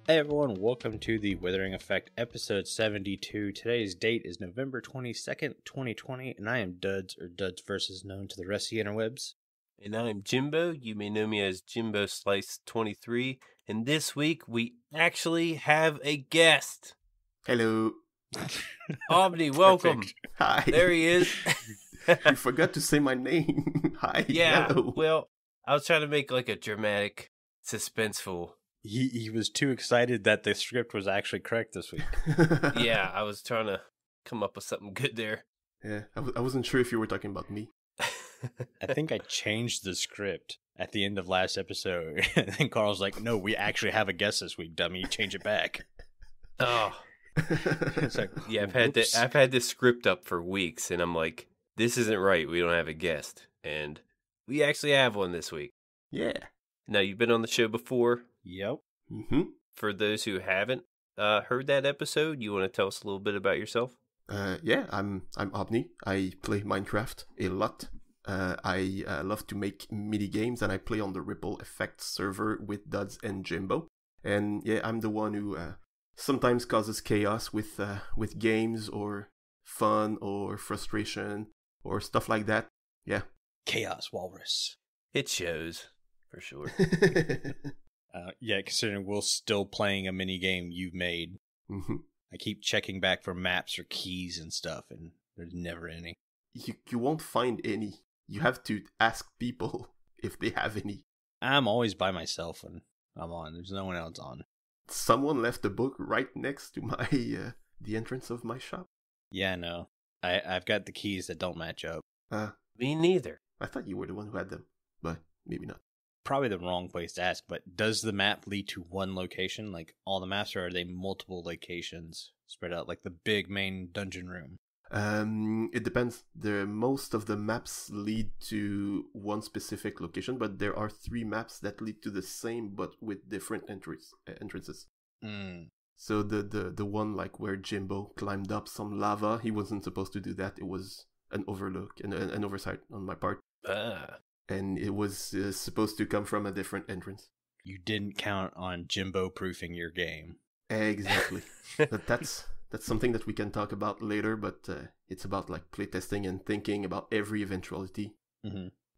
Hey everyone, welcome to the Withering Effect episode 72. Today's date is November 22nd, 2020, and I am Duds, or Duds versus known to the rest of the interwebs. And I'm Jimbo. You may know me as Jimbo Slice 23. And this week we actually have a guest. Hello. Aubni, welcome. Hi. There he is. You forgot to say my name. Hi. Yeah. Hello. Well, I was trying to make like a dramatic, suspenseful. He was too excited that the script was actually correct this week. Yeah, I was trying to come up with something good there. Yeah, I wasn't sure if you were talking about me. I think I changed the script at the end of last episode. And then Carl's like, no, we actually have a guest this week, dummy. Change it back. Oh. It's like, Yeah, whoops. I've had this script up for weeks, and I'm like, this isn't right. We don't have a guest. And we actually have one this week. Yeah. Now, you've been on the show before. Yep. Mm-hmm. For those who haven't heard that episode, you want to tell us a little bit about yourself? Yeah, I'm Aubni. I play Minecraft a lot. I love to make minigames, and I play on the Ripple Effect server with DuDs and Jimbo. And yeah, I'm the one who sometimes causes chaos with games or fun or frustration or stuff like that. Yeah. Chaos Walrus. It shows, for sure. Yeah, considering we're still playing a mini game you've made. Mm-hmm. I keep checking back for maps or keys and stuff, and there's never any. You won't find any. You have to ask people if they have any. I'm always by myself when I'm on. There's no one else on. Someone left a book right next to my the entrance of my shop. Yeah, no. I've got the keys that don't match up. Me neither. I thought you were the one who had them, but maybe not. Probably the wrong place to ask, but does the map lead to one location, like all the maps, or are they multiple locations spread out, like the big main dungeon room? It depends. Most of the maps lead to one specific location, but there are 3 maps that lead to the same, but with different entrances. Mm. So the one like where Jimbo climbed up some lava, he wasn't supposed to do that. It was an overlook and an oversight on my part. And it was supposed to come from a different entrance. You didn't count on Jimbo proofing your game. Exactly. But that's something that we can talk about later, but it's about like playtesting and thinking about every eventuality,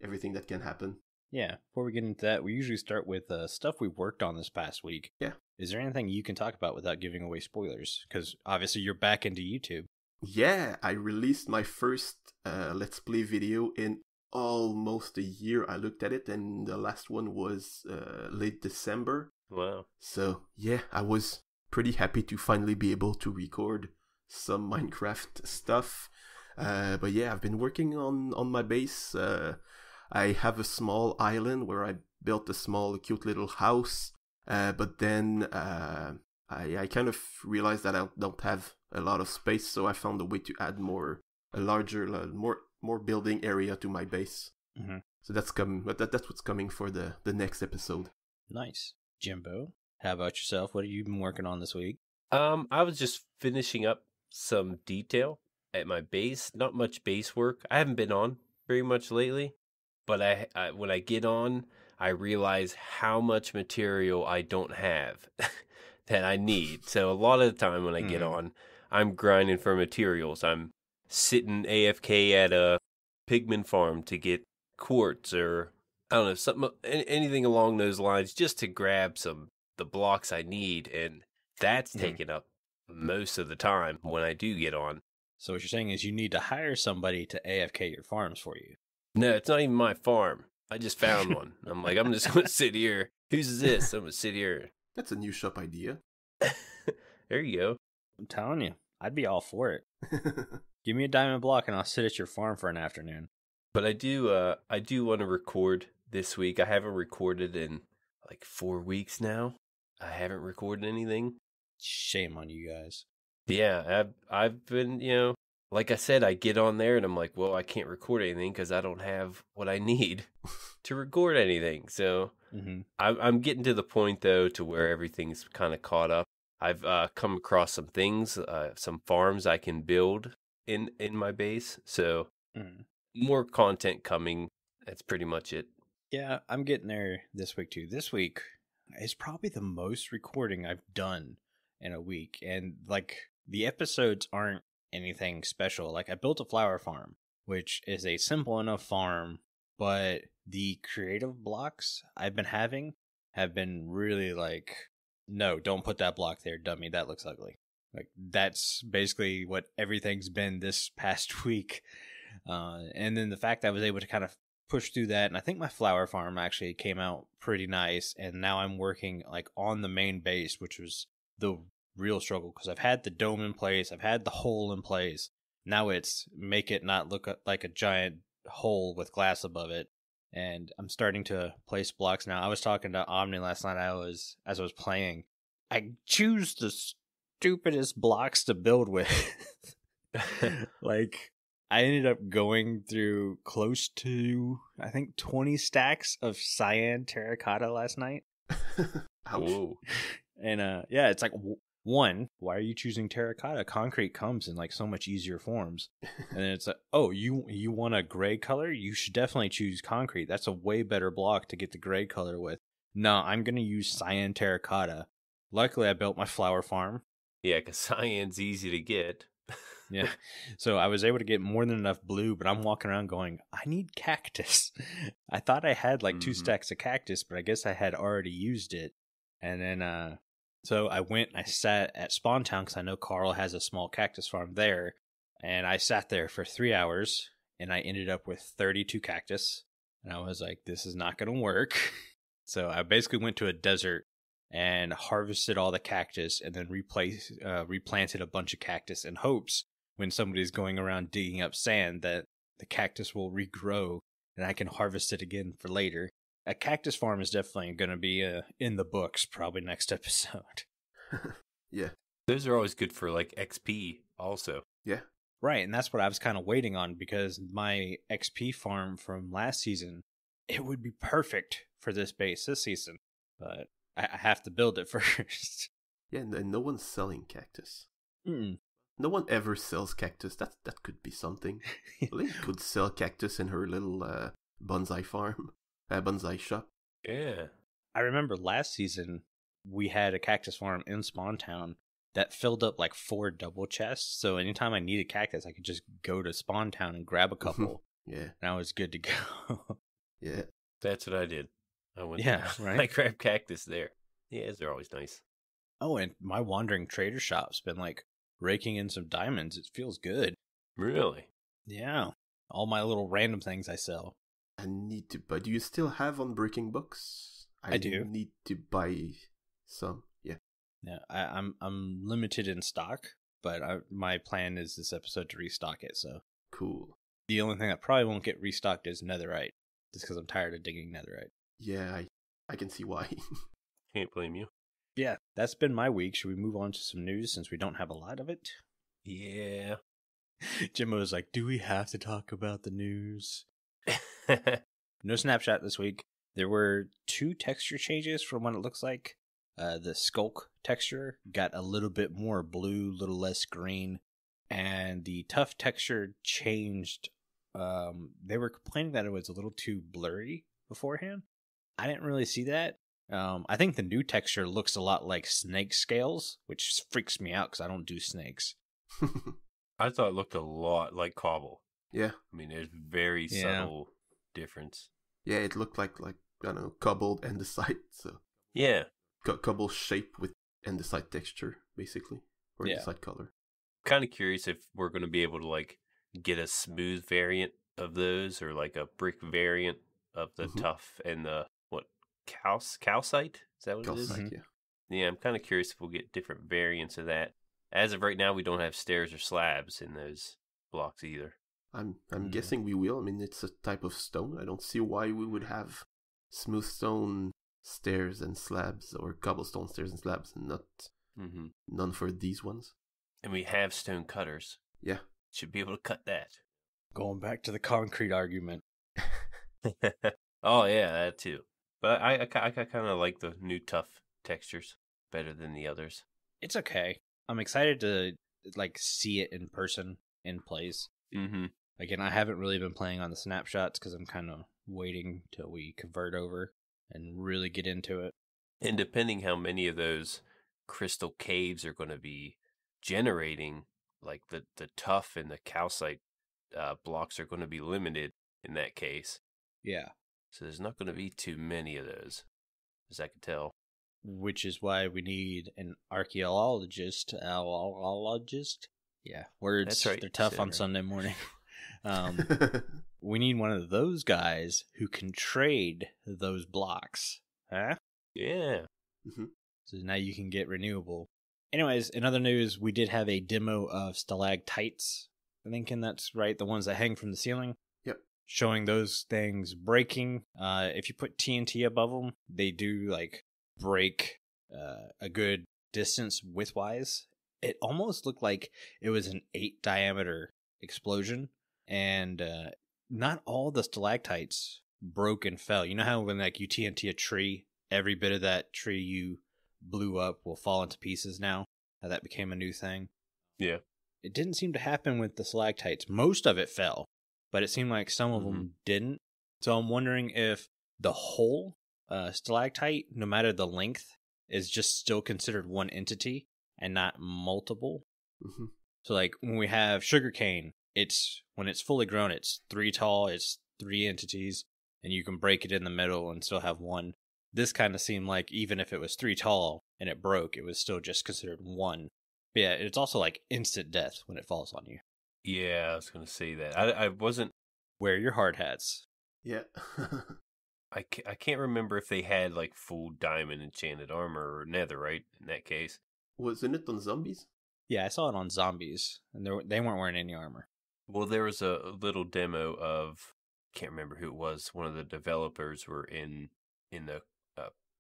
everything that can happen. Yeah, before we get into that, we usually start with stuff we worked on this past week. Yeah. Is there anything you can talk about without giving away spoilers? Because obviously you're back into YouTube. Yeah, I released my first Let's Play video in almost a year. I looked at it, and the last one was late December. Wow. So yeah, I was pretty happy to finally be able to record some Minecraft stuff. But yeah, I've been working on my base. I have a small island where I built a small cute little house. But then I kind of realized that I don't have a lot of space, so I found a way to add more building area to my base. Mm-hmm. So that's coming. But that's what's coming for the next episode. Nice. Jimbo, how about yourself? What have you been working on this week? I was just finishing up some detail at my base. Not much base work. I haven't been on very much lately, but I when I get on, I realize how much material I don't have that I need. So a lot of the time when I get on, I'm grinding for materials. I'm sitting AFK at a pigman farm to get quartz or I don't know, anything along those lines, just to grab the blocks I need, and that's taken up most of the time when I do get on. So what you're saying is you need to hire somebody to AFK your farms for you. No, it's not even my farm. I just found one. I'm like, I'm just going to sit here. Whose this? I'm going to sit here. That's a new shop idea. There you go. I'm telling you, I'd be all for it. Give me a diamond block and I'll sit at your farm for an afternoon. But I do want to record this week. I haven't recorded in like 4 weeks now. I haven't recorded anything. Shame on you guys. Yeah, I've been, like I said, I get on there and I'm like, well, I can't record anything because I don't have what I need to record anything. So I'm getting to the point, though, to where everything's kind of caught up. I've come across some things, some farms I can build in my base. So more content coming. That's pretty much it. Yeah, I'm getting there this week, too. This week, It's probably the most recording I've done in a week. And like the episodes aren't anything special. Like I built a flower farm, which is a simple enough farm, but the creative blocks I've been having have been really like, no, don't put that block there, dummy. That looks ugly. Like that's basically what everything's been this past week. And then the fact that I was able to kind of push through that, and I think my flower farm actually came out pretty nice. And now I'm working like on the main base, which was the real struggle because I've had the dome in place, I've had the hole in place. Now it's make it not look like a giant hole with glass above it. And I'm starting to place blocks now. I was talking to Aubni last night. As I was playing, I choose the stupidest blocks to build with. Like I ended up going through close to, I think, 20 stacks of cyan terracotta last night. Ouch. And yeah, it's like, one, why are you choosing terracotta? Concrete comes in like so much easier forms. And then it's like, oh, you want a gray color? You should definitely choose concrete. That's a way better block to get the gray color with. No, I'm going to use cyan terracotta. Luckily, I built my flower farm. Yeah, because cyan's easy to get. Yeah. So I was able to get more than enough blue, but I'm walking around going, I need cactus. I thought I had like 2 stacks of cactus, but I guess I had already used it. And then, so I went and I sat at Spawn Town because I know Carl has a small cactus farm there. And I sat there for 3 hours and I ended up with 32 cactus. And I was like, this is not going to work. So I basically went to a desert and harvested all the cactus and then replanted a bunch of cactus in hopes when somebody's going around digging up sand that the cactus will regrow and I can harvest it again for later. A cactus farm is definitely going to be in the books probably next episode. Yeah. Those are always good for like XP also. Yeah. Right, and that's what I was kind of waiting on because my XP farm from last season, it would be perfect for this base this season. But I have to build it first. Yeah, and no one's selling cactus. Mm-mm. No one ever sells cactus. That could be something. Link could sell cactus in her little bonsai farm. Bonsai shop. Yeah. I remember last season we had a cactus farm in Spawn Town that filled up like 4 double chests. So anytime I needed cactus, I could just go to Spawn Town and grab a couple. Yeah. And I was good to go. Yeah. That's what I did. I went Yeah, there. right? I grabbed cactus there. Yeah, they're always nice. Oh, and my wandering trader shop's been like raking in some diamonds. It feels good. Really? Yeah. All my little random things I sell. I need to buy. Do you still have Unbreaking books? I do. Need to buy some. Yeah. Yeah, I'm limited in stock, but my plan is this episode to restock it. So Cool. the only thing that probably won't get restocked is netherite, just because I'm tired of digging netherite. Yeah, I can see why. Can't blame you. Yeah, that's been my week. Should we move on to some news since we don't have a lot of it? Yeah. Jimbo was like, do we have to talk about the news? No snapshot this week. There were 2 texture changes from what it looks like. The Sculk texture got a little bit more blue, a little less green. And the Tuff texture changed. They were complaining that it was a little too blurry beforehand. I didn't really see that. I think the new texture looks a lot like snake scales, which freaks me out because I don't do snakes. I thought it looked a lot like cobble. Yeah. I mean, there's very subtle difference. Yeah, it looked like I don't know, cobbled andesite. So Yeah. cobble shape with andesite texture, basically, or andesite color. Kind of curious if we're going to be able to like get a smooth variant of those or like a brick variant of the Tuff and the calcite? Is that what it is? Calcite, yeah. Yeah, I'm kind of curious if we'll get different variants of that. As of right now, we don't have stairs or slabs in those blocks either. I'm guessing we will. I mean, it's a type of stone. I don't see why we would have smooth stone stairs and slabs or cobblestone stairs and slabs and not none for these ones. And we have stone cutters. Yeah. Should be able to cut that. Going back to the concrete argument. Oh, yeah, that too. But I kind of like the new Tuff textures better than the others. It's okay. I'm excited to like see it in person in place. Mm-hmm. Again, I haven't really been playing on the snapshots because I'm kind of waiting till we convert over and really get into it. And depending how many of those crystal caves are going to be generating, like the tuff and the calcite blocks are going to be limited in that case. Yeah. So there's not going to be too many of those, as I can tell. Which is why we need an archaeologist. Yeah, words. That's right. They're tough Sarah. on Sunday morning. We need one of those guys who can trade those blocks. Huh? Yeah. Mm-hmm. So now you can get renewable. Anyways, in other news, we did have a demo of stalactites. I think that's right, the ones that hang from the ceiling. Yep. Showing those things breaking. If you put TNT above them, they do like break a good distance widthwise. It almost looked like it was an 8 diameter explosion, and not all the stalactites broke and fell. You know how when like you TNT a tree, every bit of that tree you blew up will fall into pieces now? How that became a new thing? Yeah. It didn't seem to happen with the stalactites. Most of it fell, but it seemed like some of them didn't. So I'm wondering if the whole stalactite, no matter the length, is just still considered one entity and not multiple. Mm-hmm. So like when we have sugarcane, when it's fully grown, it's 3 tall, it's 3 entities, and you can break it in the middle and still have one. This kind of seemed like even if it was 3 tall and it broke, it was still just considered one. But yeah, it's also like instant death when it falls on you. Yeah, I was going to say that. I wasn't... Wear your hard hats. Yeah. I can't remember if they had like full diamond enchanted armor or netherite in that case. Wasn't it on zombies? Yeah, I saw it on zombies, and they weren't wearing any armor. Well, there was a little demo of, can't remember who it was. One of the developers were in the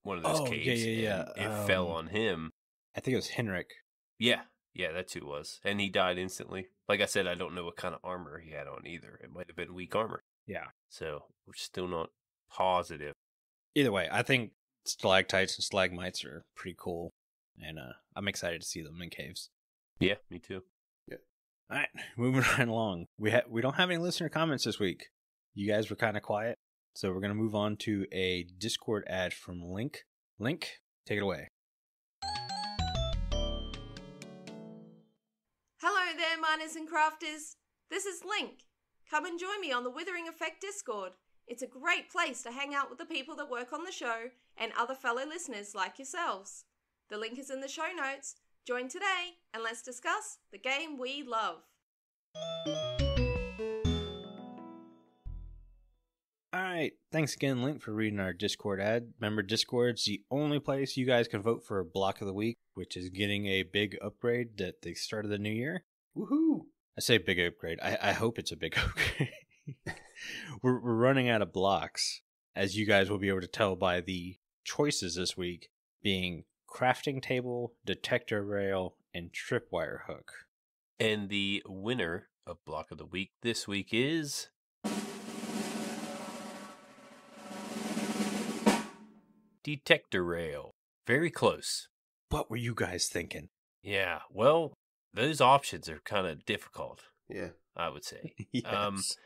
one of those caves. Yeah. And it fell on him. I think it was Henrik. Yeah, that's who it was, and he died instantly. Like I said, I don't know what kind of armor he had on either. It might have been weak armor. Yeah. So we're still not positive. Either way, I think stalactites and stalagmites are pretty cool, and I'm excited to see them in caves. Yeah, me too. Yeah. All right, moving right along. We don't have any listener comments this week. You guys were kind of quiet, so we're gonna move on to a Discord ad from Link. Link, take it away. Hello there, miners and crafters. This is Link. Come and join me on the Withering Effect Discord. It's a great place to hang out with the people that work on the show and other fellow listeners like yourselves. The link is in the show notes. Join today and let's discuss the game we love. Alright, thanks again, Link, for reading our Discord ad. Remember, Discord's the only place you guys can vote for a block of the week, which is getting a big upgrade at the start of the new year. Woohoo! I say big upgrade. I hope it's a big upgrade. We're running out of blocks, as you guys will be able to tell by the choices this week, being crafting table, detector rail, and tripwire hook. And the winner of block of the week this week is Detector Rail. Very close. What were you guys thinking? Yeah, well, those options are kind of difficult. Yeah. I would say. Yes.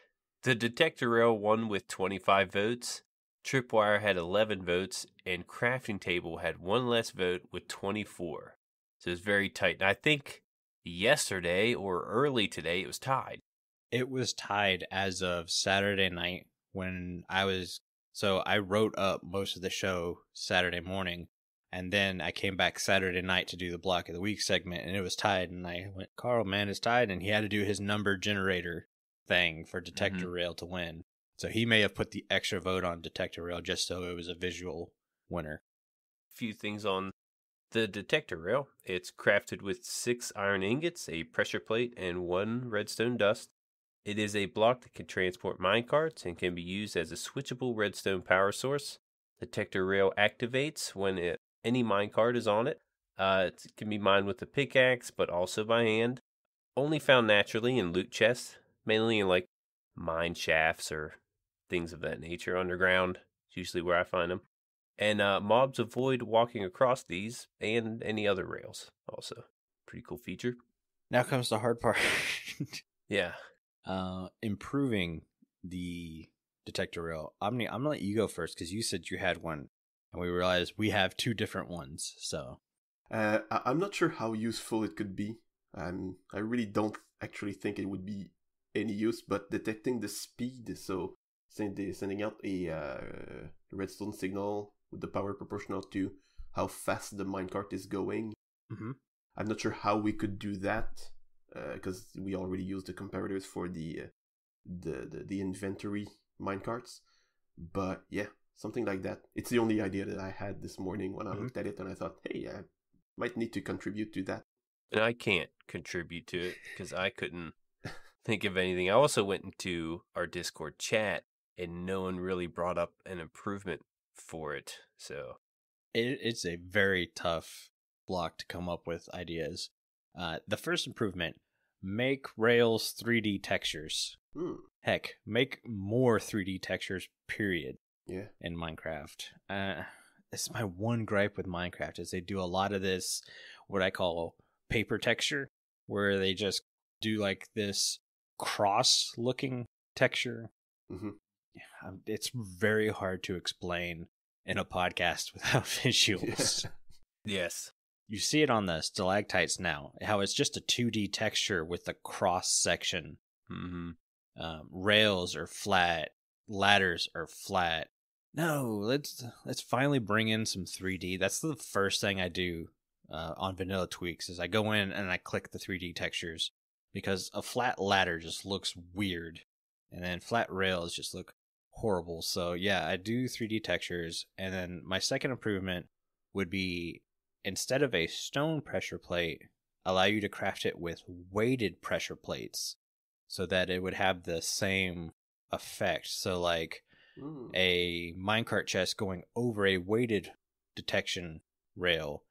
The Detector Rail won with 25 votes. Tripwire had 11 votes, and Crafting Table had one less vote with 24. So it's very tight. And I think yesterday or early today, it was tied. It was tied as of Saturday night when I wrote up most of the show Saturday morning, and then I came back Saturday night to do the block of the week segment, and it was tied, and I went, Carl, man, it's tied, and he had to do his number generator thing for Detector Rail to win. So he may have put the extra vote on Detector Rail just so it was a visual winner. A few things on the Detector Rail. It's crafted with 6 iron ingots, a pressure plate, and 1 redstone dust. It is a block that can transport minecarts and can be used as a switchable redstone power source. Detector Rail activates when any minecart is on it. It can be mined with a pickaxe, but also by hand. Only found naturally in loot chests, mainly in like mine shafts or things of that nature underground. It's usually where I find them. And mobs avoid walking across these and any other rails also. Pretty cool feature. Now comes the hard part. Yeah. Improving the Detector Rail. Aubni, I'm going to let you go first because you said you had one and we realized we have two different ones. So I'm not sure how useful it could be. I really don't actually think it would be any use, but detecting the speed, so sending out a redstone signal with the power proportional to how fast the minecart is going. Mm-hmm. I'm not sure how we could do that, because we already use the comparators for the inventory minecarts. But yeah, something like that. It's the only idea that I had this morning when I looked at it, and I thought, hey, I might need to contribute to that. And I can't contribute to it because I couldn't think of anything. I also went into our Discord chat, and no one really brought up an improvement for it. So it's a very tough block to come up with ideas. The first improvement: make rails 3D textures. Heck, make more 3D textures, period. Yeah. In Minecraft. It's my one gripe with Minecraft is they do a lot of this, what I call paper texture, where they just do like this cross-looking texture. Mm-hmm. It's very hard to explain in a podcast without visuals. Yes. You see it on the stalactites now, how it's just a 2D texture with the cross section. Mm-hmm. Rails are flat, ladders are flat. No, let's finally bring in some 3D. That's the first thing I do on Vanilla Tweaks is I go in and I click the 3D textures because a flat ladder just looks weird, and then flat rails just look horrible. So yeah, I do 3D textures, and then my second improvement would be instead of a stone pressure plate, allow you to craft it with weighted pressure plates so that it would have the same effect. So like a minecart chest going over a weighted detection rail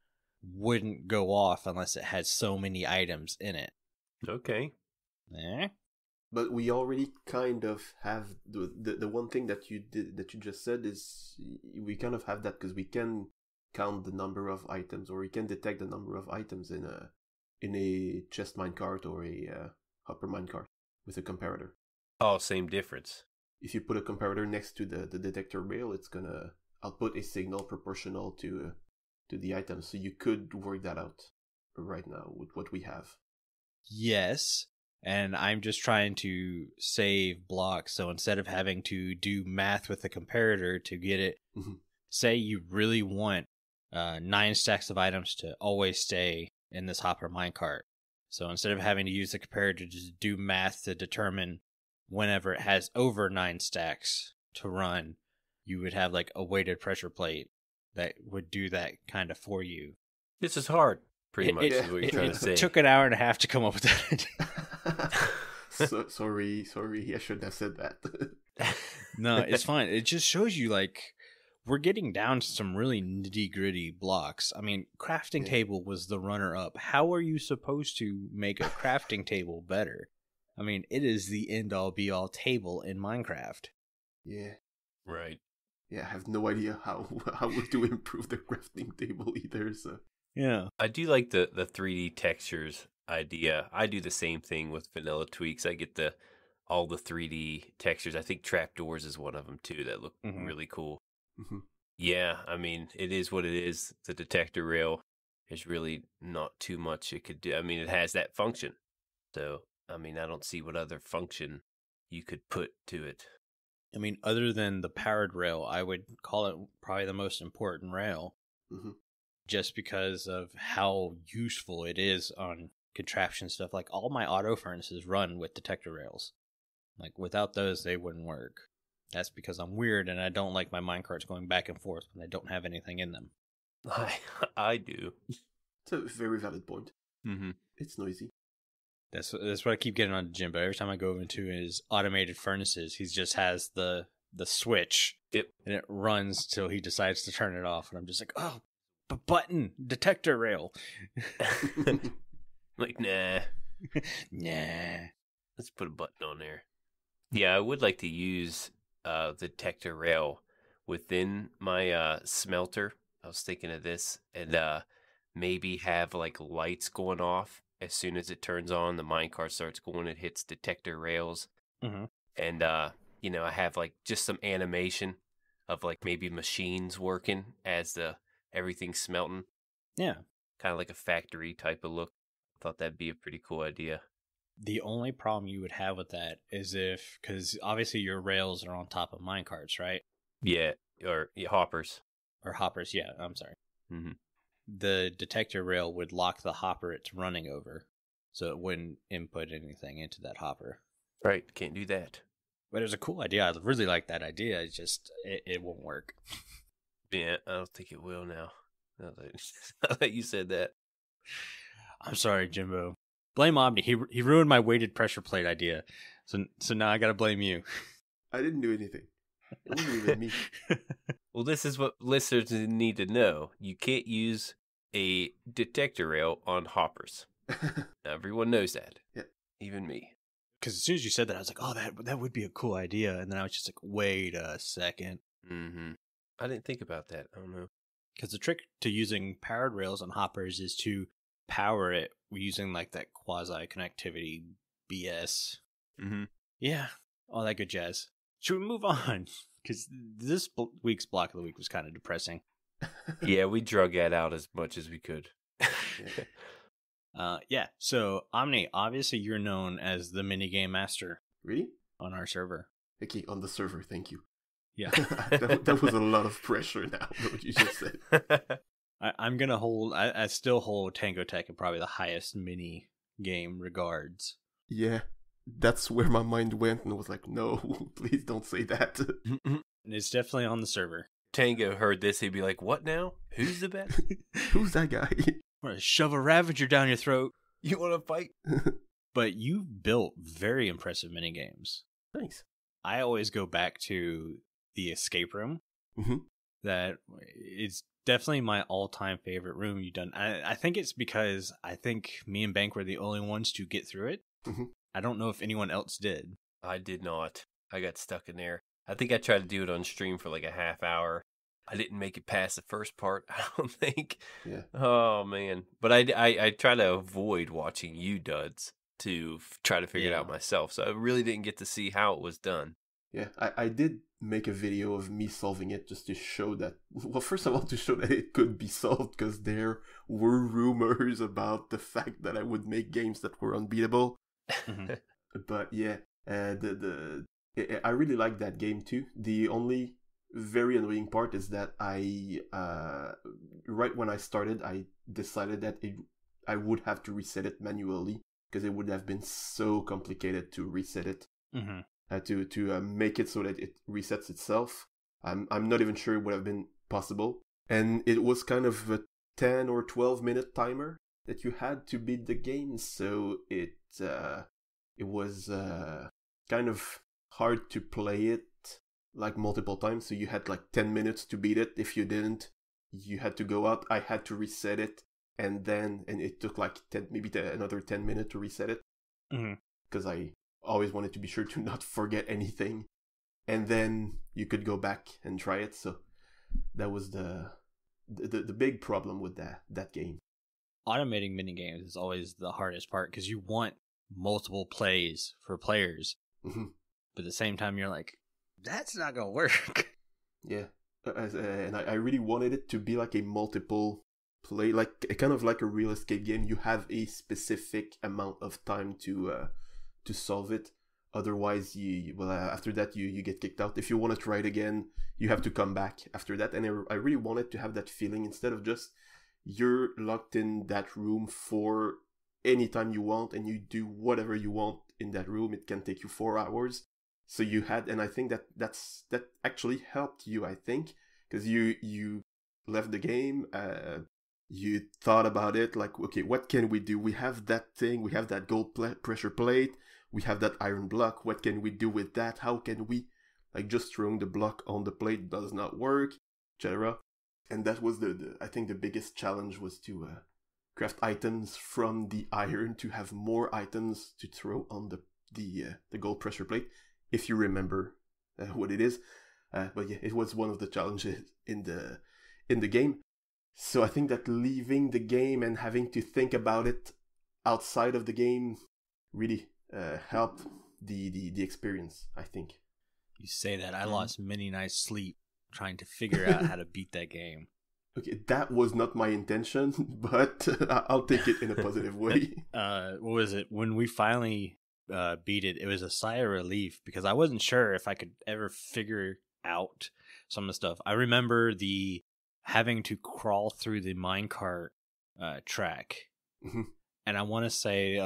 wouldn't go off unless it had so many items in it. Okay. But we already kind of have the one thing that you just said is we kind of have that because we can count the number of items, or we can detect the number of items in a chest minecart or a hopper minecart with a comparator. Oh, same difference. If you put a comparator next to the detector rail, it's gonna output a signal proportional to the item. So you could work that out right now with what we have. Yes, and I'm just trying to save blocks. So instead of having to do math with the comparator to get it, say you really want 9 stacks of items to always stay in this hopper minecart. So instead of having to use the comparator to just do math to determine whenever it has over 9 stacks to run, you would have like a weighted pressure plate that would do that kind of for you. This is hard, pretty much, is what you're trying to say. It took an hour and a half to come up with that. Sorry, I shouldn't have said that. No, it's fine. It just shows you like we're getting down to some really nitty-gritty blocks. I mean, crafting table was the runner-up. How are you supposed to make a crafting table better? I mean, it is the end-all be-all table in Minecraft. Yeah. Right. Yeah, I have no idea how to improve the crafting table either. So yeah, I do like the 3D textures idea. I do the same thing with Vanilla Tweaks. I get all the 3D textures. I think trapdoors is one of them too that look really cool. Mm-hmm. Yeah, I mean, it is what it is. The detector rail is really not too much it could do. I mean, it has that function. So, I mean, I don't see what other function you could put to it. I mean, other than the powered rail, I would call it probably the most important rail. Mm-hmm. Just because of how useful it is on contraption stuff. Like, all my auto furnaces run with detector rails. Like, without those, they wouldn't work. That's because I'm weird and I don't like my minecarts going back and forth when I don't have anything in them. I do. It's a very valid point. Mm-hmm. It's noisy. That's what I keep getting on Jimbo. Every time I go into his automated furnaces, he just has the switch. Yep. And it runs till he decides to turn it off. And I'm just like, oh, button, detector rail. Like, nah. Nah. Let's put a button on there. Yeah, I would like to use the detector rail within my smelter. I was thinking of this, and maybe have like lights going off as soon as it turns on. The minecart starts going, it hits detector rails, and I have like just some animation of like maybe machines working as everything's smelting. Yeah. Kind of like a factory type of look. Thought that'd be a pretty cool idea. The only problem you would have with that is because obviously your rails are on top of minecarts, right? Yeah, or hoppers. Or hoppers, yeah, I'm sorry. Mm-hmm. The detector rail would lock the hopper it's running over, so it wouldn't input anything into that hopper. Right, can't do that. But it was a cool idea. I really like that idea. It's just, it won't work. Yeah, I don't think it will now. Now that you said that. I'm sorry, Jimbo. Blame Aubni. He ruined my weighted pressure plate idea. So now I gotta blame you. I didn't do anything. It wasn't even me. Well, this is what listeners need to know. You can't use a detector rail on hoppers. Everyone knows that. Yeah. Even me. Because as soon as you said that, I was like, oh, that would be a cool idea. And then I was just like, wait a second. Mm-hmm. I didn't think about that. I don't know. Because the trick to using powered rails on hoppers is to power it using like that quasi-connectivity BS. Mm-hmm. Yeah, all that good jazz. Should we move on? Because this week's block of the week was kind of depressing. Yeah, we drug that out as much as we could. Yeah, so Aubni, obviously you're known as the minigame master. Really? On our server. Okay, on the server, thank you. Yeah. that was a lot of pressure now, what you just said. I'm going to hold, I still hold Tango Tech in probably the highest mini game regards. Yeah, that's where my mind went and was like, no, please don't say that. It's definitely on the server. Tango heard this, he'd be like, what now? Who's the best? Who's that guy? I'm going to shove a Ravager down your throat. You want to fight? But you built very impressive mini games. Thanks. I always go back to the escape room. Mm-hmm. That is definitely my all-time favorite room you've done. I think it's because I think me and Bank were the only ones to get through it. Mm-hmm. I don't know if anyone else did. I did not. I got stuck in there. I think I tried to do it on stream for like a half hour. I didn't make it past the first part, I don't think. Yeah. Oh, man. But I try to avoid watching you duds to try to figure it out myself. So I really didn't get to see how it was done. Yeah, I did make a video of me solving it just to show that, well, first of all, to show that it could be solved, because there were rumors about the fact that I would make games that were unbeatable. Mm-hmm. But yeah, I really like that game too. The only very annoying part is that right when I started, I decided that I would have to reset it manually, because it would have been so complicated to reset it. Mm-hmm. To make it so that it resets itself. I'm not even sure it would have been possible. And it was kind of a 10 or 12 minute timer that you had to beat the game, so it was kind of hard to play it like multiple times. So you had like 10 minutes to beat it. If you didn't, you had to go out. I had to reset it, and it took like another 10 minutes to reset it, because I always wanted to be sure to not forget anything, and then you could go back and try it. So that was the big problem with that game. Automating minigames is always the hardest part, because you want multiple plays for players, Mm-hmm. but at the same time you're like, that's not gonna work. Yeah, and I really wanted it to be like a multiple play, like kind of like a real escape game. You have a specific amount of time to solve it. Otherwise, after that you get kicked out. If you want to try it again, you have to come back after that. And I really wanted to have that feeling, instead of just you're locked in that room for any time you want, and you do whatever you want in that room. It can take you 4 hours. So you had, and I think that actually helped you, I think, because you left the game, you thought about it, like, okay, what can we do? We have that thing, we have that gold pressure plate, we have that iron block, what can we do with that? How can we, like, just throwing the block on the plate does not work, etc. And that was I think the biggest challenge was to craft items from the iron to have more items to throw on the gold pressure plate, if you remember what it is. But yeah, it was one of the challenges in the game. So I think that leaving the game and having to think about it outside of the game really helped the experience, I think. You say that, I lost many nights sleep trying to figure out how to beat that game. Okay, that was not my intention, but I'll take it in a positive way. What was it? When we finally beat it, it was a sigh of relief because I wasn't sure if I could ever figure out some of the stuff. I remember the having to crawl through the minecart track. Mhm. And I want to say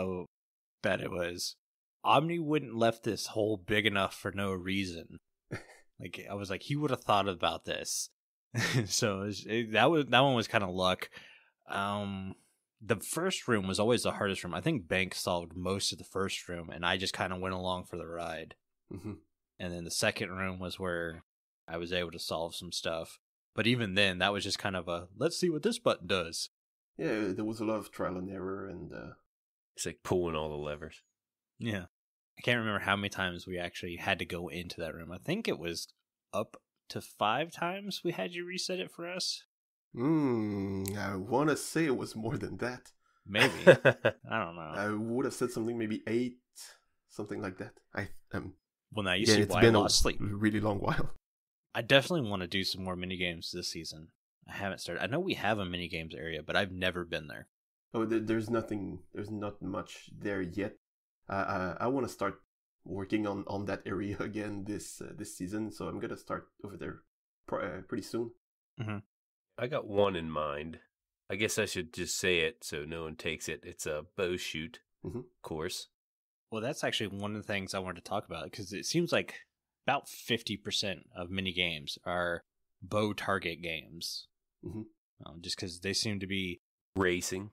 that it was aubni wouldn't left this hole big enough for no reason. Like I was like, he would have thought about this. So that one was kind of luck. The first room was always the hardest room. I think Bank solved most of the first room, and I just kind of went along for the ride. Mm-hmm. And then the second room was where I was able to solve some stuff. But even then, that was just kind of a, let's see what this button does. Yeah, there was a lot of trial and error, and It's like pulling all the levers. Yeah. I can't remember how many times we actually had to go into that room. I think it was up to 5 times we had you reset it for us. I want to say it was more than that. Maybe. I don't know. I would have said something maybe 8, something like that. Well, now you yeah, see it's why I been lost sleep. a really long while. I definitely want to do some more minigames this season. I haven't started. I know we have a minigames area, but I've never been there. Oh, there's not much there yet. I want to start working on that area again this season, so I'm gonna start over there pretty soon. Mm-hmm. I got one in mind. I guess I should just say it so no one takes it. It's a bow shoot course. Well, that's actually one of the things I wanted to talk about, because it seems like about 50% of minigames are bow target games. Mm-hmm. Just because they seem to be Racing.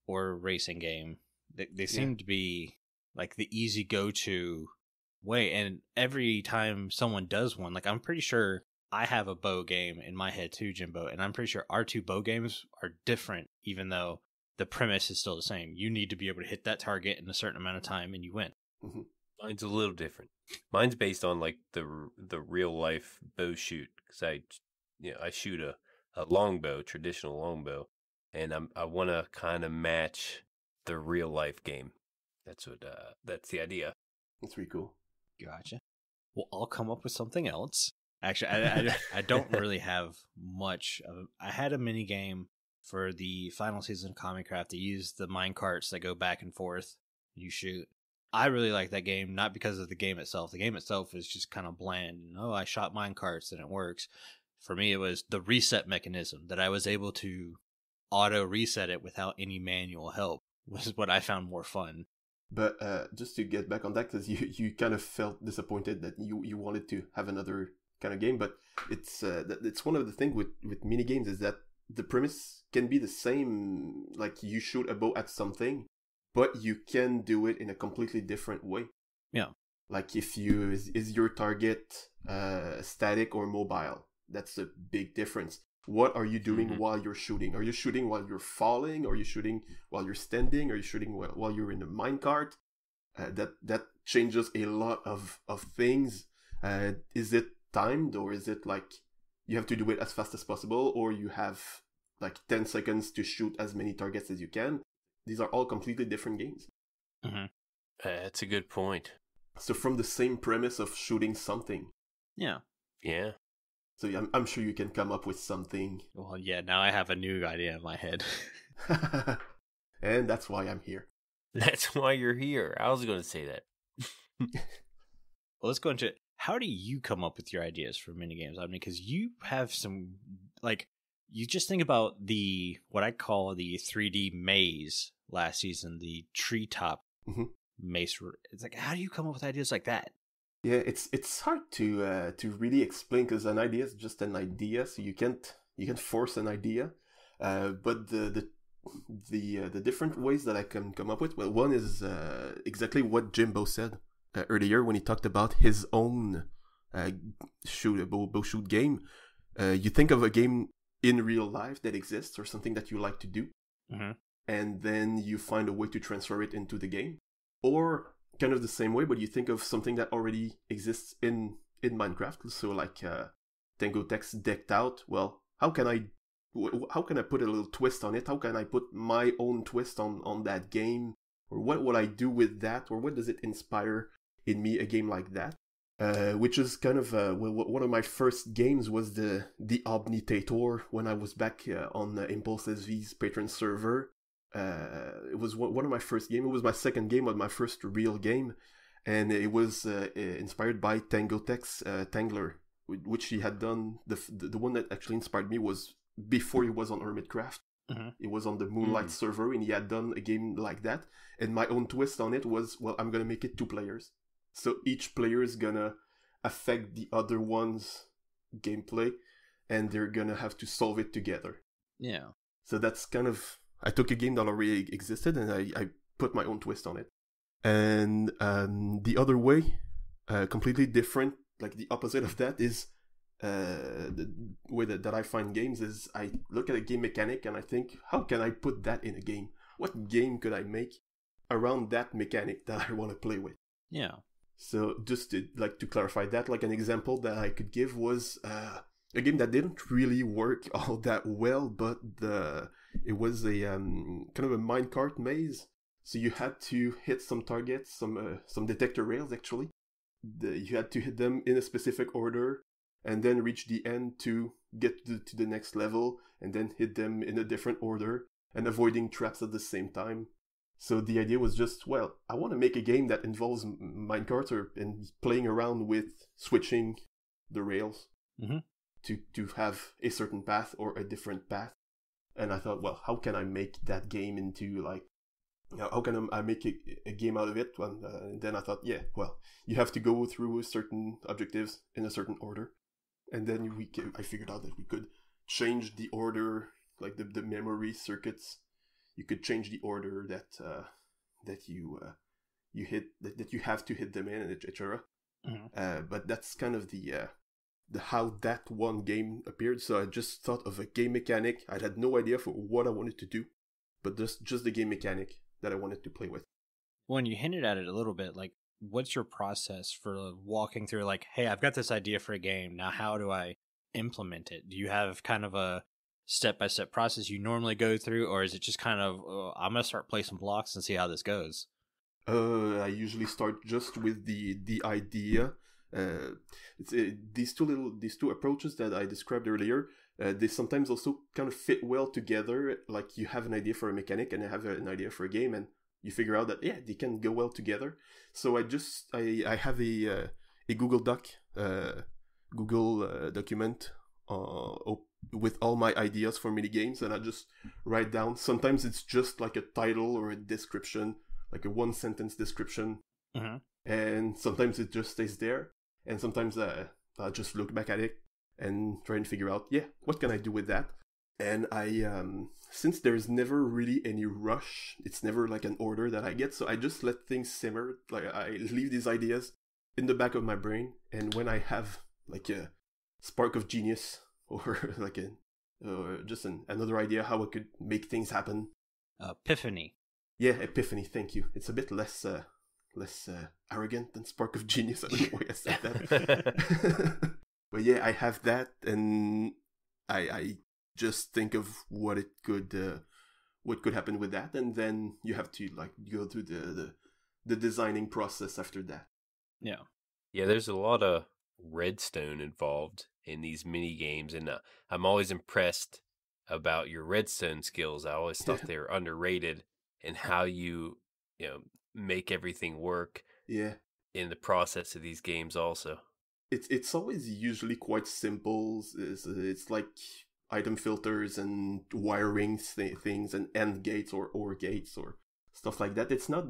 or racing game. They seem to be like the easy go-to way. And every time someone does one, like I'm pretty sure I have a bow game in my head too, Jimbo, and I'm pretty sure our 2 bow games are different, even though the premise is still the same. You need to be able to hit that target in a certain amount of time and you win. Mm-hmm. Mine's a little different. Mine's based on like the real life bow shoot, because I shoot a longbow, traditional longbow, and I want to kind of match the real life game. That's the idea. That's pretty cool. Gotcha. Well, I'll come up with something else. Actually, I don't really have much of. I had a mini game for the final season of Comic Craft that used the mine carts that go back and forth. You shoot. I really like that game, not because of the game itself. The game itself is just kind of bland. I shot mine carts and it works. For me, it was the reset mechanism that I was able to auto reset it without any manual help was what I found more fun. But just to get back on that, because you kind of felt disappointed that you wanted to have another kind of game, but it's one of the things with mini games is that the premise can be the same. Like you shoot a bow at something, but you can do it in a completely different way. Yeah. Like if is your target static or mobile? That's a big difference. What are you doing while you're shooting? Are you shooting while you're falling? Are you shooting while you're standing? Are you shooting while you're in a minecart? That changes a lot of things. Is it timed, or is it like you have to do it as fast as possible, or you have like 10 seconds to shoot as many targets as you can? These are all completely different games. Mm-hmm. That's a good point. So from the same premise of shooting something. Yeah. Yeah. So I'm sure you can come up with something. Well, yeah, now I have a new idea in my head. And that's why I'm here. That's why you're here. I was going to say that. Well, let's go into how do you come up with your ideas for minigames? I mean, because you have some, like, you just think about what I call the 3D maze last season, the treetop maze. It's like, how do you come up with ideas like that? Yeah, it's hard to really explain, because an idea is just an idea, so you can't force an idea. But the different ways that I can come up with, well, one is exactly what Jimbo said earlier when he talked about his own bow shoot game. You think of a game in real life that exists or something that you like to do, and then you find a way to transfer it into the game, or kind of the same way, but you think of something that already exists in Minecraft. So like Tango Text decked out. Well, how can I put a little twist on it? How can I put my own twist on that game? Or what will I do with that? Or what does it inspire in me, a game like that? which is kind of one of my first games was the aubni when I was back on Impulse SV's patron server. It was one of my first games. It was my second game, but my first real game, and it was inspired by Tangotech's Tangler, which he had done. The one that actually inspired me was before he was on Hermitcraft. Mm-hmm. It was on the Moonlight server, and he had done a game like that. And my own twist on it was, well, I'm gonna make it 2 players. So each player is gonna affect the other one's gameplay, and they're gonna have to solve it together. Yeah. So that's kind of... I took a game that already existed, and I put my own twist on it. And the other way, completely different, like the opposite of that, is the way that I find games is I look at a game mechanic and I think, how can I put that in a game? What game could I make around that mechanic that I want to play with? Yeah. So just to clarify that, like an example that I could give was a game that didn't really work all that well, but it was a kind of a minecart maze. So you had to hit some targets, some detector rails actually. You had to hit them in a specific order, and then reach the end to get to the next level, and then hit them in a different order, and avoiding traps at the same time. So the idea was just, well, I want to make a game that involves minecarts and playing around with switching the rails to have a certain path or a different path. And I thought, well, how can I make that game into like, how can I make a game out of it? And then I thought, yeah, well, you have to go through certain objectives in a certain order. And then I figured out that we could change the order, like the memory circuits. You could change the order that you have to hit them in, etc. But that's kind of the how that one game appeared. So I just thought of a game mechanic. I had no idea for what I wanted to do, but just the game mechanic that I wanted to play with. When you hinted at it a little bit, like, what's your process for walking through, like, hey, I've got this idea for a game. Now, how do I implement it? Do you have kind of a step-by-step process you normally go through, or is it just kind of, I'm going to start placing blocks and see how this goes? I usually start just with the idea. These two approaches that I described earlier, they sometimes also kind of fit well together. Like you have an idea for a mechanic and I have an idea for a game, and you figure out that, yeah, they can go well together. So I have a Google Doc, Google document with all my ideas for minigames, and I just write down. Sometimes it's just like a title or a description, like a 1-sentence description, and sometimes it just stays there. And sometimes I'll just look back at it and try and figure out, yeah, what can I do with that? And I, since there's never really any rush, it's never like an order that I get, so I just let things simmer. Like I leave these ideas in the back of my brain, and when I have like a spark of genius or like another idea how I could make things happen. Epiphany. Yeah, epiphany. Thank you. It's a bit less arrogant than spark of genius. I don't know why I said that. But yeah, I have that, and I just think of what could happen with that, and then you have to like go through the designing process after that. Yeah. Yeah, there's a lot of redstone involved in these mini games, and I'm always impressed about your redstone skills. I always thought they were underrated, and how you make everything work. Yeah. In the process of these games, also. It's always usually quite simple. It's like item filters and wiring things and AND gates or gates or stuff like that. It's not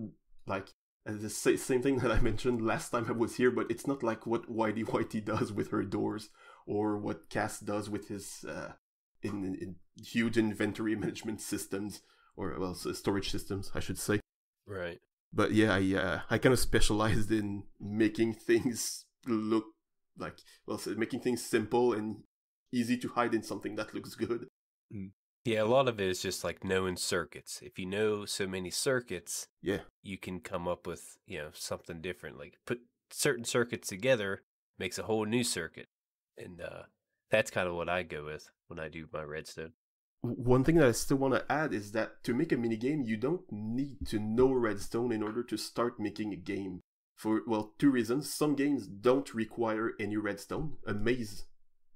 like the same thing that I mentioned last time I was here, but it's not like what Whitey does with her doors or what Cass does with his in huge inventory management systems, or well, storage systems, I should say. Right. But yeah, I kind of specialized in making things look like, well, so making things simple and easy to hide in something that looks good. Yeah, a lot of it is just like knowing circuits. If you know so many circuits, yeah, you can come up with, something different. Like put certain circuits together makes a whole new circuit. And that's kind of what I go with when I do my redstone. One thing that I still want to add is that to make a minigame, you don't need to know redstone in order to start making a game. for, well, two reasons. Some games don't require any redstone. A maze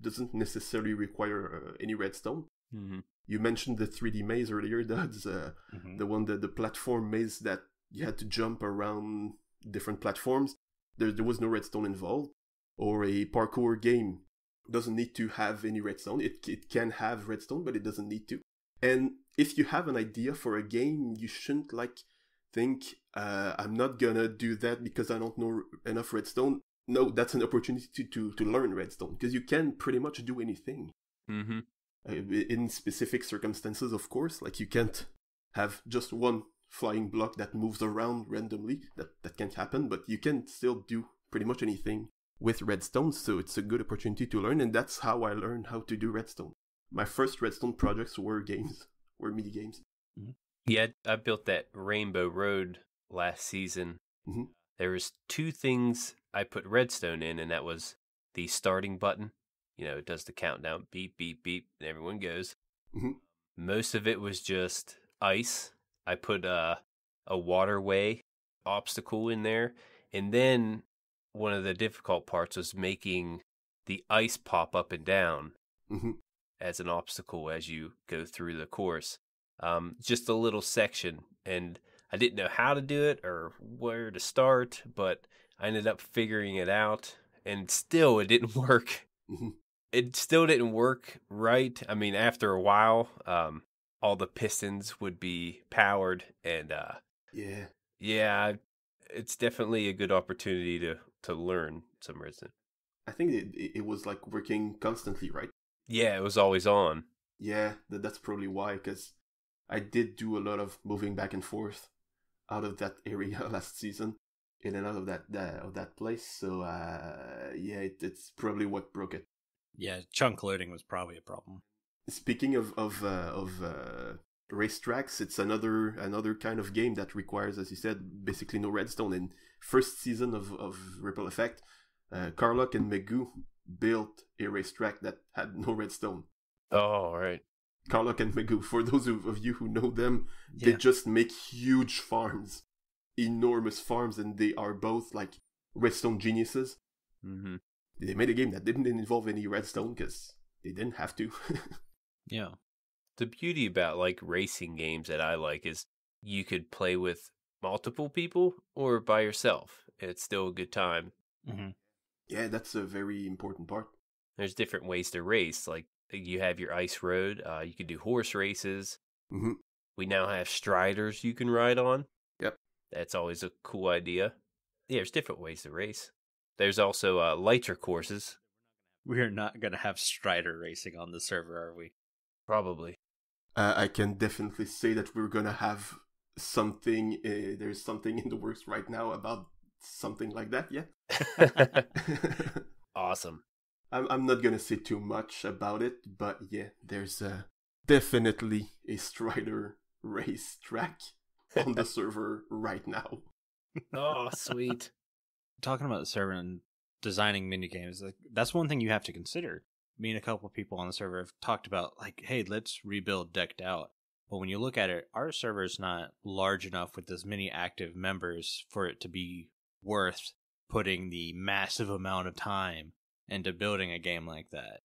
doesn't necessarily require any redstone. Mm-hmm. You mentioned the 3D maze earlier, that's the one, the platform maze that you had to jump around different platforms. There was no redstone involved. Or a parkour game doesn't need to have any redstone. It can have redstone, but it doesn't need to. And if you have an idea for a game, you shouldn't think, I'm not gonna do that because I don't know enough redstone. No, that's an opportunity to learn redstone, because you can pretty much do anything. Mm-hmm. In specific circumstances, of course. Like, you can't have just one flying block that moves around randomly. That can't happen, but you can still do pretty much anything with redstone, so it's a good opportunity to learn, and that's how I learned how to do redstone. My first redstone projects were mini-games. Mm-hmm. Yeah, I built that Rainbow Road last season. Mm-hmm. There was two things I put redstone in, and that was the starting button. You know, it does the countdown, beep, beep, beep, and everyone goes. Mm-hmm. Most of it was just ice. I put a waterway obstacle in there, and then one of the difficult parts was making the ice pop up and down as an obstacle as you go through the course. Just a little section, and I didn't know how to do it or where to start, but I ended up figuring it out, and still it didn't work. Mm-hmm. It still didn't work right. I mean, after a while, all the pistons would be powered, and yeah, it's definitely a good opportunity to learn some redstone. I think it was like working constantly, right? Yeah, it was always on. Yeah, that's probably why, because I did do a lot of moving back and forth out of that area last season, in and out of that place. So yeah, it's probably what broke it. Yeah, chunk loading was probably a problem. Speaking of racetracks, it's another kind of game that requires, as you said, basically no redstone. In first season of Ripple Effect, Carlock and Magoo built a racetrack that had no redstone. Oh, right. Carlock and Magoo, for those of you who know them, Yeah. they just make huge farms, enormous farms, and they are both like redstone geniuses. Mm-hmm. They made a game that didn't involve any redstone because they didn't have to. Yeah. The beauty about like racing games that I like is you could play with multiple people or by yourself. It's still a good time. Mm-hmm. Yeah, that's a very important part. There's different ways to race. Like you have your ice road. You can do horse races. Mm-hmm. We now have striders you can ride on. Yep. That's always a cool idea. Yeah, there's different ways to race. There's also lighter courses. We are not going to have Strider racing on the server, are we? Probably. I can definitely say that we're gonna have something. There's something in the works right now about something like that. Yeah. Awesome. I'm not gonna say too much about it, but yeah, there's definitely a Strider race track on the server right now. Oh, sweet. Talking about the server and designing minigames, like, that's one thing you have to consider. Me and a couple of people on the server have talked about, like, hey, let's rebuild Decked Out. But when you look at it, our server is not large enough with as many active members for it to be worth putting the massive amount of time into building a game like that.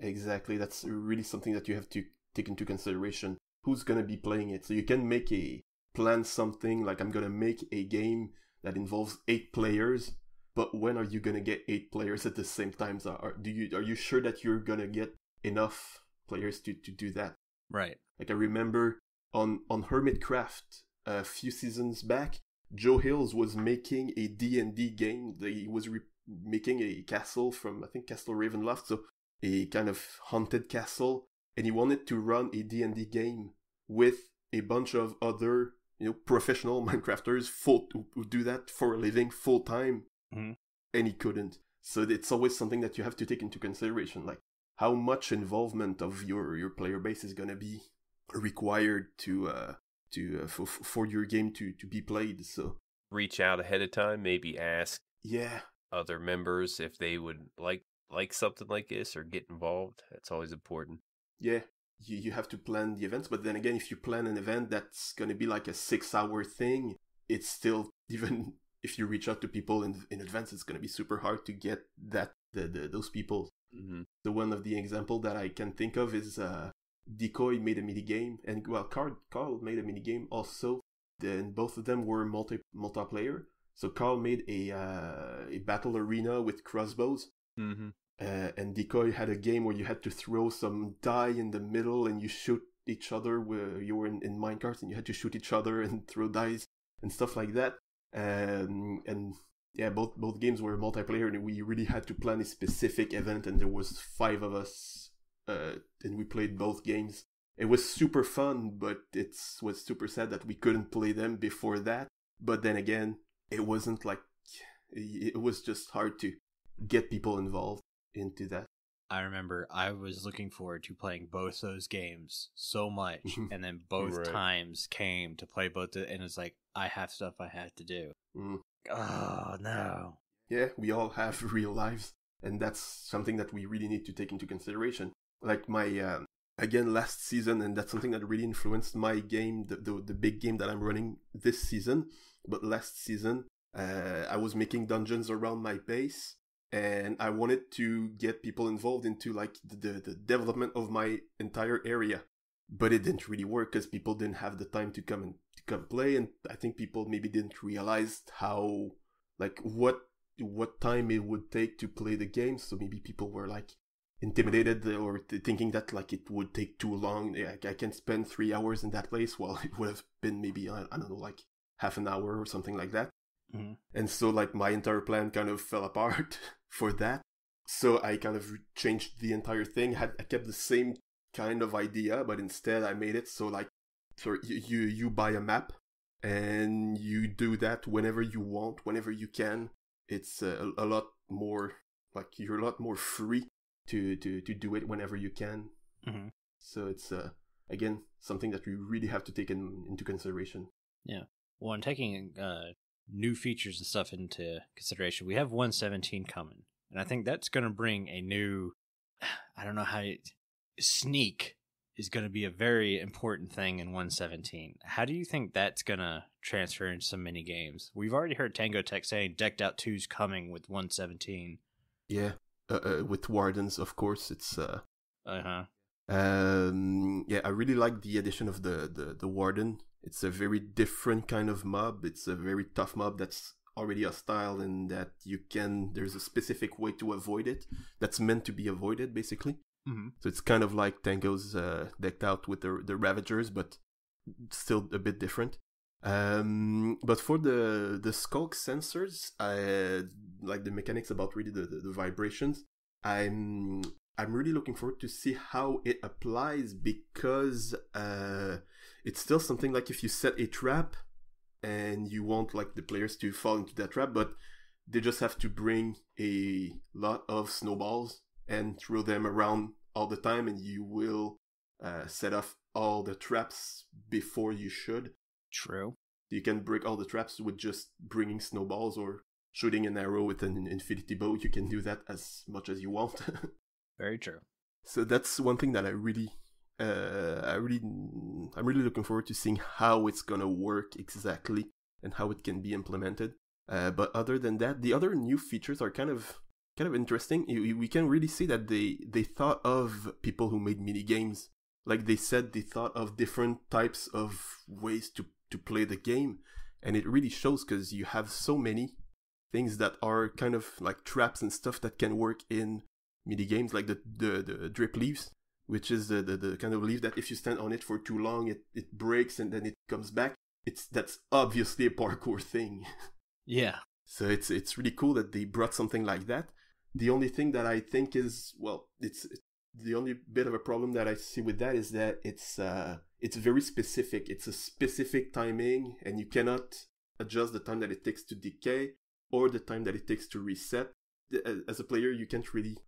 Exactly, that's really something that you have to take into consideration. Who's gonna be playing it? So you can plan something like, I'm gonna make a game that involves 8 players. But when are you gonna get 8 players at the same time? Are you sure that you're gonna get enough players to do that? Right. Like, I remember on Hermitcraft a few seasons back, Joe Hills was making a D&D game. He was making a castle from, I think, Castle Ravenloft, so a kind of haunted castle, and he wanted to run a D&D game with a bunch of other, professional Minecrafters who do that for a living full time. Mm-hmm. And he couldn't. So it's always something that you have to take into consideration, like how much involvement of your player base is going to be required for your game to be played. So reach out ahead of time, maybe ask other members if they would like something like this or get involved. That's always important. Yeah, you have to plan the events, but then again, if you plan an event that's going to be like a 6-hour thing, it's still even if you reach out to people in advance, it's going to be super hard to get those people. Mm-hmm. So one of the example that I can think of is Decoy made a minigame, and well, Carl made a minigame also. Then both of them were multiplayer. So Carl made a battle arena with crossbows, Mm-hmm. and Decoy had a game where you had to throw some die in the middle and you shoot each other. Where you were in minecarts and you had to shoot each other and throw dice and stuff like that. And yeah, both games were multiplayer, and we really had to plan a specific event, and there was 5 of us, and we played both games. It was super fun, but it was super sad that we couldn't play them before that. But then again, it wasn't like, it was just hard to get people involved into that. I remember I was looking forward to playing both those games so much, and then both times came to play both, and it's like, I have stuff I had to do. Mm. Oh, no. Yeah, we all have real lives, and that's something that we really need to take into consideration. Like my, again, last season, and that's something that really influenced my game, the big game that I'm running this season. But last season, I was making dungeons around my base, and I wanted to get people involved into like the development of my entire area. But it didn't really work because people didn't have the time to come play, and I think people maybe didn't realize how, like, what time it would take to play the game. So maybe people were like intimidated or thinking that like it would take too long. I can spend 3 hours in that place, while it would have been maybe, I don't know, like half an hour or something like that. Mm-hmm. And so like my entire plan kind of fell apart for that. So I kind of changed the entire thing. I kept the same kind of idea, but instead I made it so like, so you buy a map and you do that whenever you want, whenever you can. It's a lot more, like, you're a lot more free to do it whenever you can. Mm-hmm. So it's again something that we really have to take into consideration. Yeah. Well, and taking new features and stuff into consideration, we have 1.17 coming, and I think that's going to bring a new, I don't know how sneak is going to be a very important thing in 1.17. How do you think that's going to transfer into some mini games? We've already heard Tango Tech saying Decked Out 2's coming with 1.17. Yeah, with Wardens, of course. It's Uh-huh. yeah, I really like the addition of the Warden. It's a very different kind of mob. It's a very tough mob that's already hostile, and that there's a specific way to avoid it. That's meant to be avoided, basically. Mm-hmm. So it's kind of like Tango's Decked Out with the Ravagers, but still a bit different. But for the Sculk Sensors, I like the mechanics about really the vibrations. I'm really looking forward to see how it applies, because it's still something like if you set a trap and you want like the players to fall into that trap, but they just have to bring a lot of snowballs and throw them around all the time, and you will set off all the traps before you should. True. You can break all the traps with just bringing snowballs or shooting an arrow with an infinity bow. You can do that as much as you want. Very true. So that's one thing that I'm really looking forward to seeing how it's gonna work exactly and how it can be implemented. But other than that, the other new features are kind of interesting. We can really see that they thought of people who made mini games. Like they said, they thought of different types of ways to play the game, and it really shows, because you have so many things that are kind of like traps and stuff that can work in mini games, like the Dripleafs, which is the kind of leaf that if you stand on it for too long, it breaks and then it comes back. That's obviously a parkour thing. Yeah. So it's really cool that they brought something like that. The only thing that I think is, well, it's the only bit of a problem that I see with that is that it's very specific. It's a specific timing, and you cannot adjust the time that it takes to decay or the time that it takes to reset. As a player, you can't really,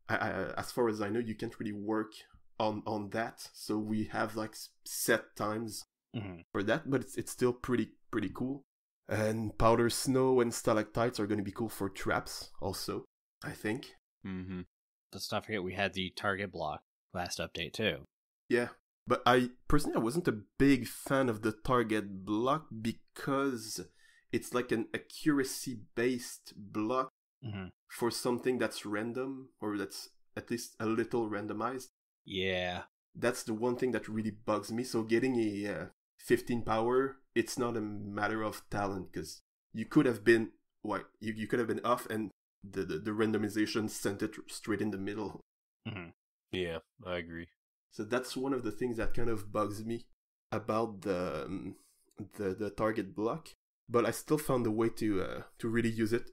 as far as I know, you can't really work on that. So we have like set times for that, but it's still pretty cool. And powder snow and stalactites are going to be cool for traps also, I think. Mm-hmm. Let's not forget we had the target block last update too. Yeah, but I wasn't a big fan of the target block, because it's like an accuracy-based block Mm-hmm. for something that's random, or that's at least a little randomized. Yeah. That's the one thing that really bugs me. So getting a 15 power, it's not a matter of talent, because you could have been you could have been off, and the randomization sent it straight in the middle. Mm-hmm. Yeah, I agree. So that's one of the things that kind of bugs me about the target block. But I still found a way to really use it.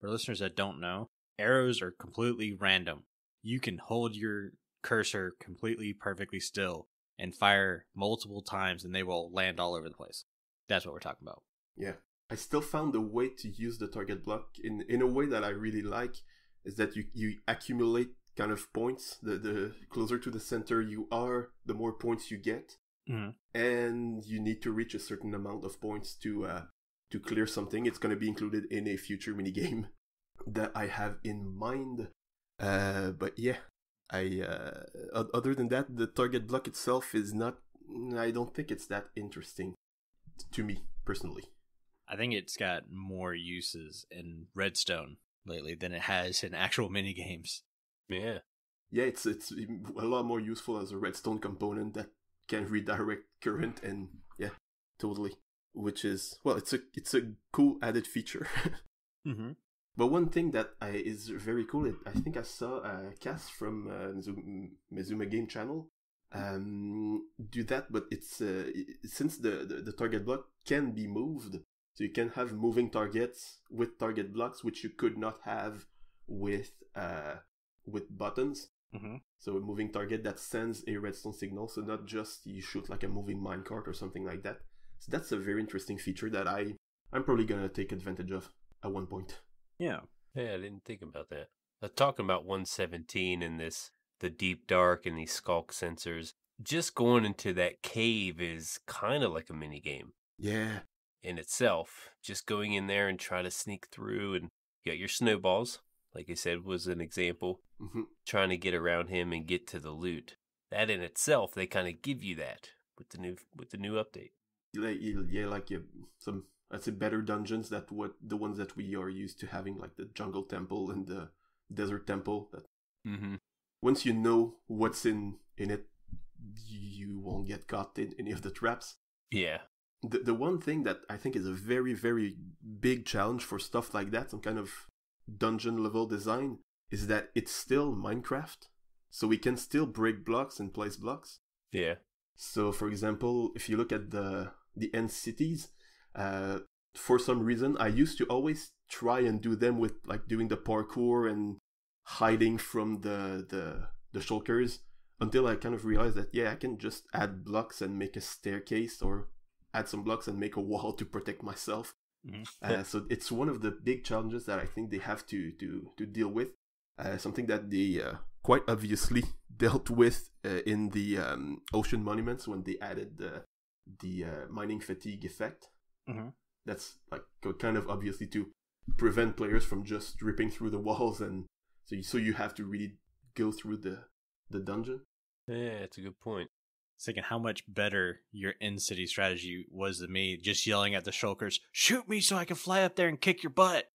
For listeners that don't know, arrows are completely random. You can hold your cursor completely perfectly still and fire multiple times and they will land all over the place. That's what we're talking about. Yeah. I still found a way to use the target block in a way that I really like, is that you accumulate kind of points. The closer to the center you are, the more points you get. Mm-hmm. And you need to reach a certain amount of points to clear something. It's going to be included in a future minigame that I have in mind. But yeah, other than that, the target block itself is not, I don't think it's that interesting to me personally. I think it's got more uses in Redstone lately than it has in actual minigames. Yeah. Yeah, it's a lot more useful as a redstone component that can redirect current, and yeah, totally. Which is, well, it's a cool added feature. Mm-hmm. But one thing that is very cool, I think I saw Cass from Mizuma Game Channel do that, but it's since the target block can be moved, so you can have moving targets with target blocks, which you could not have with buttons. Mm-hmm. So a moving target that sends a redstone signal, so not just you shoot like a moving minecart or something like that. So that's a very interesting feature that I'm probably gonna take advantage of at one point. Yeah. Yeah, I didn't think about that. Talking about 117 and the deep dark and these Sculk sensors, just going into that cave is kind of like a mini game. Yeah. In itself, just going in there and try to sneak through, and you got your snowballs, like I said, was an example. Mm-hmm. Trying to get around him and get to the loot. That in itself, they kind of give you that with the new update. Like some, I'd say, better dungeons that the ones that we are used to having, like the jungle temple and the desert temple. That once you know what's in it, you won't get caught in any of the traps. Yeah. The one thing that I think is a very, very big challenge for stuff like that, some kind of dungeon level design, is that it's still Minecraft. So we can still break blocks and place blocks. Yeah. So, for example, if you look at the end cities, for some reason, I used to always try and do them with like doing the parkour and hiding from the shulkers, until I kind of realized that, yeah, I can just add blocks and make a staircase, or add some blocks and make a wall to protect myself. Mm-hmm. So it's one of the big challenges that I think they have to deal with. Something that they quite obviously dealt with in the ocean monuments when they added the mining fatigue effect. Mm-hmm. That's like kind of obviously to prevent players from just ripping through the walls, and so you have to really go through the dungeon. Yeah, it's a good point. I was thinking how much better your in-city strategy was than me just yelling at the shulkers, "Shoot me so I can fly up there and kick your butt."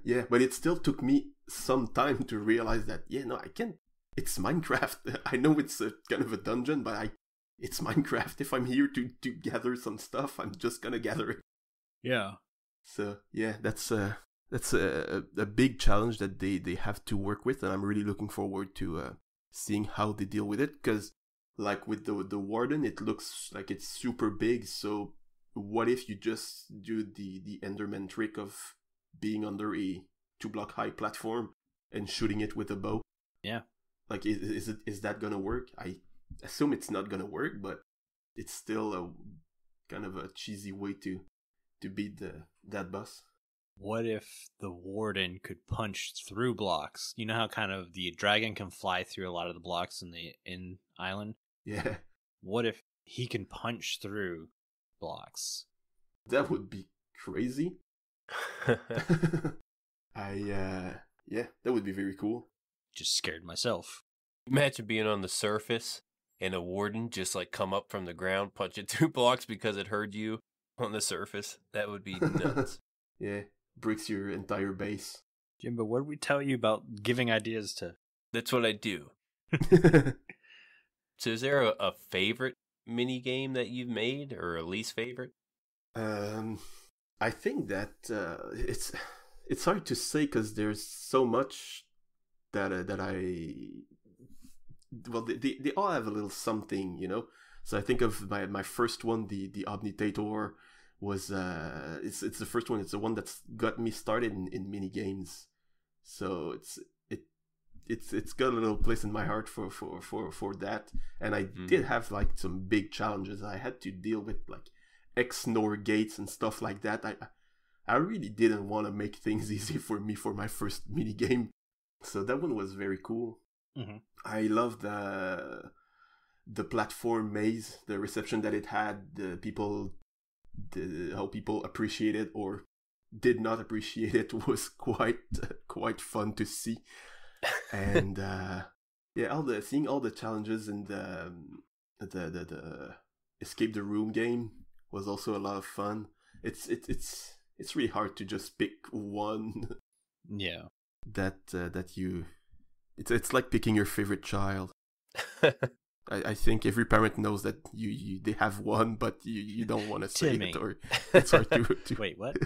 Yeah, but it still took me some time to realize that, yeah, no, I can't. It's Minecraft. I know it's a kind of a dungeon, but it's Minecraft. If I'm here to gather some stuff, I'm just gonna gather it. Yeah. So yeah, that's a big challenge that they have to work with, and I'm really looking forward to seeing how they deal with it. Because like with the Warden, it looks like it's super big. So what if you just do the Enderman trick of being under a 2-block high platform and shooting it with a bow? Yeah. Like, is that gonna work? I assume it's not gonna work, but it's still a kind of a cheesy way to beat that boss. What if the Warden could punch through blocks? You know how kind of the dragon can fly through a lot of the blocks in the island? Yeah. What if he can punch through blocks? That would be crazy. Yeah, that would be very cool. Just scared myself. Imagine being on the surface and a Warden just like come up from the ground, punch it through blocks because it heard you, on the surface. That would be nuts. Yeah, breaks your entire base. Jimbo, what did we tell you about giving ideas to? That's what I do. So is there a favorite mini game that you've made or a least favorite? I think that it's hard to say because there's so much that they all have a little something, you know. So I think of my first one, the Omnitator, was it's the first one. It's the one that's got me started in mini games. So it's got a little place in my heart for that. And I did have like some big challenges. I had to deal with like XNOR gates and stuff like that. I really didn't want to make things easy for me for my first mini game. So that one was very cool. Mm-hmm. I loved the platform maze, the reception that it had, how people appreciate it or did not appreciate it was quite fun to see. And seeing all the challenges in the escape the room game was also a lot of fun. It's really hard to just pick one. Yeah. It's like picking your favorite child. I think every parent knows that they have one, but you don't want to say Timmy. it, or it's hard to Wait, what?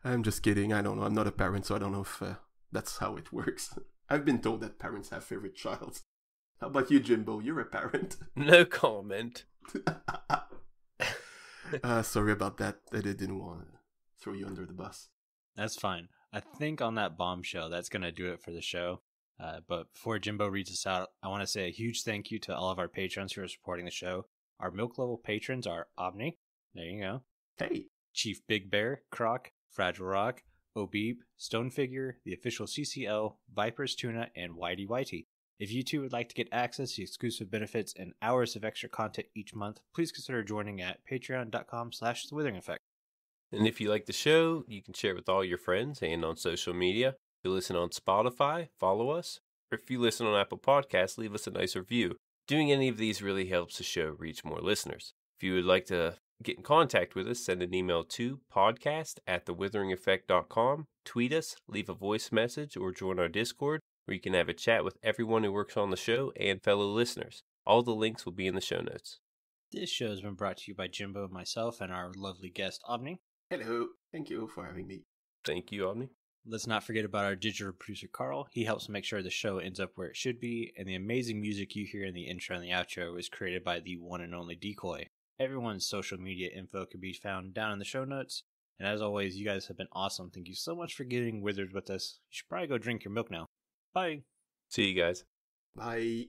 I'm just kidding. I don't know. I'm not a parent, so I don't know if that's how it works. I've been told that parents have favorite childs. How about you, Jimbo? You're a parent. No comment. Sorry about that. I didn't want to throw you under the bus. That's fine. I think on that bombshell, that's going to do it for the show. But before Jimbo reads us out, I want to say a huge thank you to all of our patrons who are supporting the show. Our milk level patrons are Aubni. There you go. Hey. Chief Big Bear, Croc, Fragile Rock, Obeeb, Stonefigure, the official CCL, Vipers Tuna, and Whitey Whitey. If you too would like to get access to exclusive benefits and hours of extra content each month, please consider joining at patreon.com/The Withering Effect. And if you like the show, you can share it with all your friends and on social media. If you listen on Spotify, follow us. Or if you listen on Apple Podcasts, leave us a nice review. Doing any of these really helps the show reach more listeners. If you would like to get in contact with us, send an email to podcast@thewitheringeffect.com, tweet us, leave a voice message, or join our Discord, where you can have a chat with everyone who works on the show and fellow listeners. All the links will be in the show notes. This show has been brought to you by Jimbo, myself, and our lovely guest, Aubni. Hello. Thank you for having me. Thank you, Aubni. Let's not forget about our digital producer, Carl. He helps make sure the show ends up where it should be, and the amazing music you hear in the intro and the outro was created by the one and only Decoy. Everyone's social media info can be found down in the show notes. And as always, you guys have been awesome. Thank you so much for getting withered with us. You should probably go drink your milk now. Bye. See you guys. Bye.